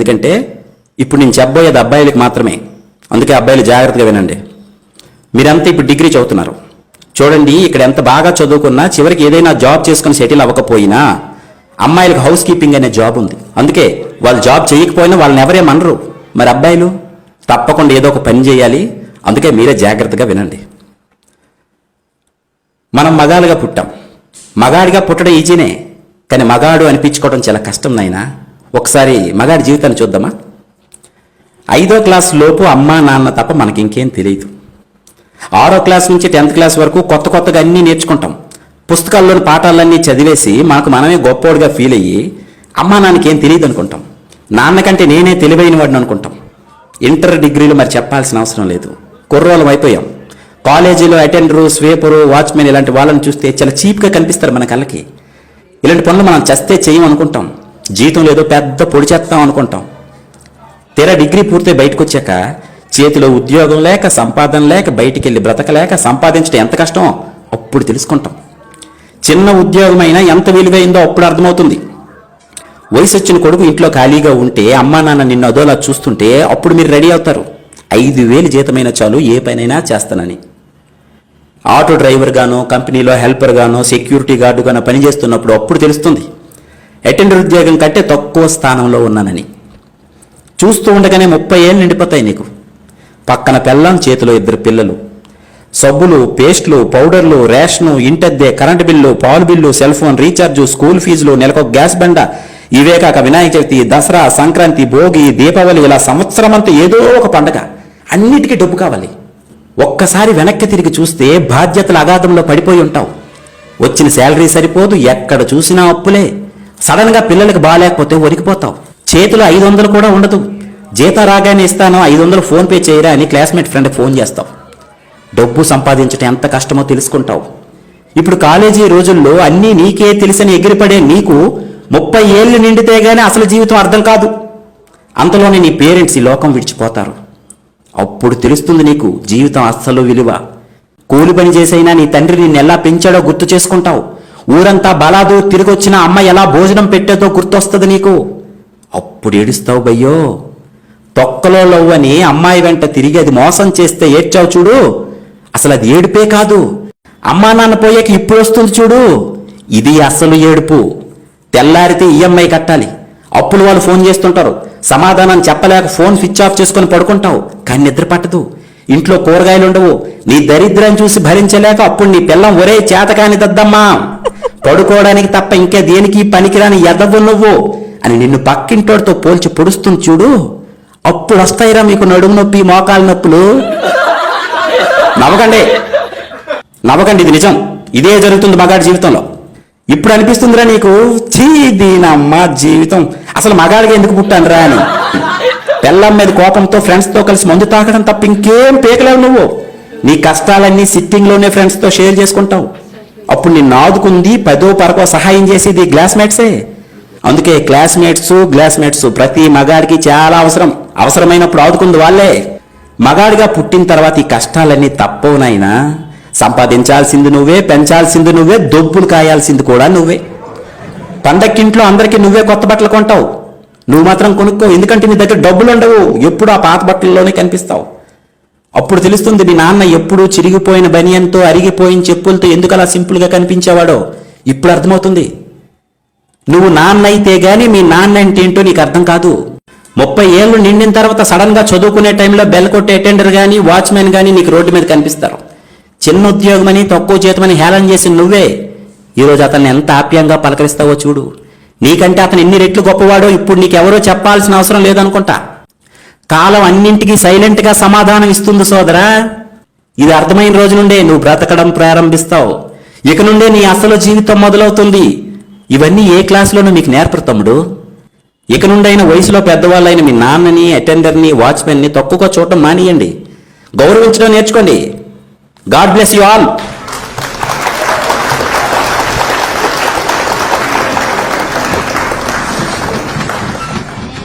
ఎందుకంటే ఇప్పుడు నేను చెప్పబోయేది అబ్బాయిలకు మాత్రమే. అందుకే అబ్బాయిలు జాగ్రత్తగా వినండి. మీరంతా ఇప్పుడు డిగ్రీ చదువుతున్నారు. చూడండి, ఇక్కడ ఎంత బాగా చదువుకున్నా చివరికి ఏదైనా జాబ్ చేసుకుని సెటిల్ అవ్వకపోయినా అమ్మాయిలకు హౌస్ కీపింగ్ అనే జాబ్ ఉంది. అందుకే వాళ్ళు జాబ్ చేయకపోయినా వాళ్ళని ఎవరేమనరు. మరి అబ్బాయిలు తప్పకుండా ఏదో ఒక పని చేయాలి. అందుకే మీరే జాగ్రత్తగా వినండి. మనం మగాలుగా పుట్టాం. మగాడిగా పుట్టడం ఈజీనే, కానీ మగాడు అనిపించుకోవడం చాలా కష్టం నాయనా. ఒకసారి మగాడి జీవితాన్ని చూద్దామా? 5వ క్లాస్ లోపు అమ్మా నాన్న తప్ప మనకి ఇంకేం తెలియదు. 6వ క్లాస్ నుంచి 10th క్లాస్ వరకు కొత్తగా అన్నీ నేర్చుకుంటాం. పుస్తకాల్లోని పాఠాలన్నీ చదివేసి మనమే గొప్పోడిగా ఫీల్ అయ్యి అమ్మా నాన్నకి ఏం తెలియదు అనుకుంటాం. నాన్నకంటే నేనే తెలివైన వాడిని అనుకుంటాం. ఇంటర్ డిగ్రీలు మరి చెప్పాల్సిన అవసరం లేదు. కుర్రోళ్ళం అయిపోయాం. కాలేజీలో అటెండరు, స్వీపరు, వాచ్మెన్ ఇలాంటి వాళ్ళని చూస్తే చాలా చీప్గా కనిపిస్తారు మన కళ్ళకి. ఇలాంటి పనులు మనం చస్తే చేయం అనుకుంటాం. జీతం లేదో పెద్ద పొడి చేస్తాం అనుకుంటాం. తీరా డిగ్రీ పూర్తి బయటకు వచ్చాక చేతిలో ఉద్యోగం లేక, సంపాదన లేక, బయటికి వెళ్ళి బ్రతకలేక సంపాదించడం ఎంత కష్టమో అప్పుడు తెలుసుకుంటాం. చిన్న ఉద్యోగం అయినా ఎంత విలువైందో అప్పుడు అర్థమవుతుంది. వయసు వచ్చిన కొడుకు ఇంట్లో ఖాళీగా ఉంటే అమ్మా నాన్న నిన్ను అదోలా చూస్తుంటే అప్పుడు మీరు రెడీ అవుతారు. 5,000 జీతమైన చాలు ఏ పనైనా చేస్తానని. ఆటో డ్రైవర్ గానో, కంపెనీలో హెల్పర్ గానో, సెక్యూరిటీ గార్డు గానో పనిచేస్తున్నప్పుడు అప్పుడు తెలుస్తుంది అటెండర్ ఉద్యోగం కంటే తక్కువ స్థానంలో ఉన్నానని. చూస్తూ ఉండగానే 30 ఏళ్ళు నిండిపోతాయి నీకు. పక్కన పెళ్ళాం, చేతిలో 2 పిల్లలు. సబ్బులు, పేస్ట్లు, పౌడర్లు, రేషను, ఇంటద్దె, కరెంటు బిల్లు, పాలు bill, cell phone recharge, school ఫీజులు, నెలకు గ్యాస్ బండ, ఇవే కాక వినాయక చవితి, దసరా, సంక్రాంతి, భోగి, దీపావళి, ఇలా సంవత్సరం అంతా ఏదో ఒక పండగ. అన్నిటికీ డబ్బు కావాలి. ఒక్కసారి వెనక్కి తిరిగి చూస్తే బాధ్యతల అగాధంలో పడిపోయి ఉంటావు. వచ్చిన శాలరీ సరిపోదు, ఎక్కడ చూసినా అప్పులే. సడన్గా పిల్లలకు బాగాలేకపోతే ఒరికిపోతావు. చేతిలో 500 కూడా ఉండదు. జీతం రాగానే ఇస్తాను, 500 ఫోన్పే చేయరా అని క్లాస్మేట్ ఫ్రెండ్కి ఫోన్ చేస్తావు. డబ్బు సంపాదించడం ఎంత కష్టమో తెలుసుకుంటావు. ఇప్పుడు కాలేజీ రోజుల్లో అన్నీ నీకే తెలిసని ఎగిరిపడే నీకు 30 ఏళ్ళు నిండితే గానీ అసలు జీవితం అర్థం కాదు. అంతలోనే నీ పేరెంట్స్ ఈ లోకం విడిచిపోతారు. అప్పుడు తెలుస్తుంది నీకు జీవితం అస్సలు విలువ. కూలి పని చేసైనా నీ తండ్రి నిన్ను ఎలా పెంచాడో గుర్తు చేసుకుంటావు. ఊరంతా బలాదు తిరిగొచ్చిన అమ్మ ఎలా భోజనం పెట్టేదో గుర్తొస్తుంది నీకు. అప్పుడు ఏడుస్తావు బయ్యో. తొక్కలో లవ్వని అమ్మాయి వెంట తిరిగి అది మోసం చేస్తే ఏడ్చావు చూడు, అసలు అది ఏడుపే కాదు. అమ్మా నాన్న పోయాక ఇప్పుడు వస్తుంది చూడు, ఇది అసలు ఏడుపు. తెల్లారితే ఈఎంఐ కట్టాలి, అప్పులు వాళ్ళు ఫోన్ చేస్తుంటారు, సమాధానం చెప్పలేక ఫోన్ స్విచ్ ఆఫ్ చేసుకుని పడుకుంటావు. కానీ నిద్ర పట్టదు, ఇంట్లో కూరగాయలు ఉండవు. నీ దరిద్రం చూసి భరించలేక అప్పుడు నీ పిల్లం ఒరే చేతకాని దద్దమ్మా, పడుకోవడానికి తప్ప ఇంకా దేనికి పనికిరాని ఎదవు నువ్వు అని నిన్ను పక్కింటోడితో పోల్చి పొడుస్తుంది చూడు, అప్పుడు వస్తాయిరా మీకు నడుము నొప్పి, మోకాలు నొప్పులు. నవ్వకండి, ఇది నిజం. ఇదే జరుగుతుంది మగాడి జీవితంలో. ఇప్పుడు అనిపిస్తుందిరా నీకు, చీ దీనమ్మ జీవితం, అసలు మగాడిగా ఎందుకు పుట్టానురా అని. పెళ్ళం మీద కోపంతో ఫ్రెండ్స్తో కలిసి మందు తాకడం తప్ప ఇంకేం పీకలేవు నువ్వు. నీ కష్టాలన్నీ సిట్టింగ్లోనే ఫ్రెండ్స్తో షేర్ చేసుకుంటావు. అప్పుడు నిన్ను ఆదుకుంది 10వ 12వ సహాయం చేసేది క్లాస్మేట్సే. అందుకే గ్లాస్మేట్స్ ప్రతి మగాడికి చాలా అవసరమైనప్పుడు ఆదుకుంది వాళ్ళే. మగాడిగా పుట్టిన తర్వాత ఈ కష్టాలన్నీ తప్పవునైనా సంపాదించాల్సింది నువ్వే, పెంచాల్సింది నువ్వే, దొబ్బులు కాయాల్సింది కూడా నువ్వే. పండక్కింట్లో అందరికీ నువ్వే కొత్త బట్టలు కొంటావు, నువ్వు మాత్రం కొనుక్కో. ఎందుకంటే నీ దగ్గర డబ్బులు ఉండవు, ఎప్పుడు ఆ పాత బట్టల్లోనే కనిపిస్తావు. అప్పుడు తెలుస్తుంది నీ నాన్న ఎప్పుడు చిరిగిపోయిన బనియన్తో, అరిగిపోయిన చెప్పులతో ఎందుకు అలా సింపుల్గా కనిపించేవాడో. ఇప్పుడు అర్థమవుతుంది. నువ్వు నాన్న అయితే గానీ మీ నాన్న అంటే ఏంటో నీకు అర్థం కాదు. 30 ఏళ్ళు నిండిన తర్వాత సడన్ గా చదువుకునే టైంలో బెల్ కొట్టే అటెండర్ గానీ, వాచ్మెన్ గానీ నీకు రోడ్డు మీద కనిపిస్తారు. చిన్న ఉద్యోగమని, తక్కువ జీతమని హేళన చేసి నువ్వే ఈరోజు అతన్ని ఎంత ఆప్యంగా పలకరిస్తావో చూడు. నీకంటే అతను ఎన్ని రెట్లు గొప్పవాడో ఇప్పుడు నీకెవరో చెప్పాల్సిన అవసరం లేదనుకుంటా. కాలం అన్నింటికీ సైలెంట్గా సమాధానం ఇస్తుంది సోదరా. ఇది అర్థమైన రోజు నుండే నువ్వు బ్రతకడం ప్రారంభిస్తావు. ఇక నుండే నీ అసలు జీవితం మొదలవుతుంది. ఇవన్నీ ఏ క్లాసులోనూ మీకు నేర్పరు తమ్ముడు. ఇక నుండైన వయసులో పెద్దవాళ్ళైన మీ నాన్నని, అటెండర్ని, వాచ్మెన్ని తక్కువగా చూడటం మానేయండి. గౌరవించడం నేర్చుకోండి. God bless you all.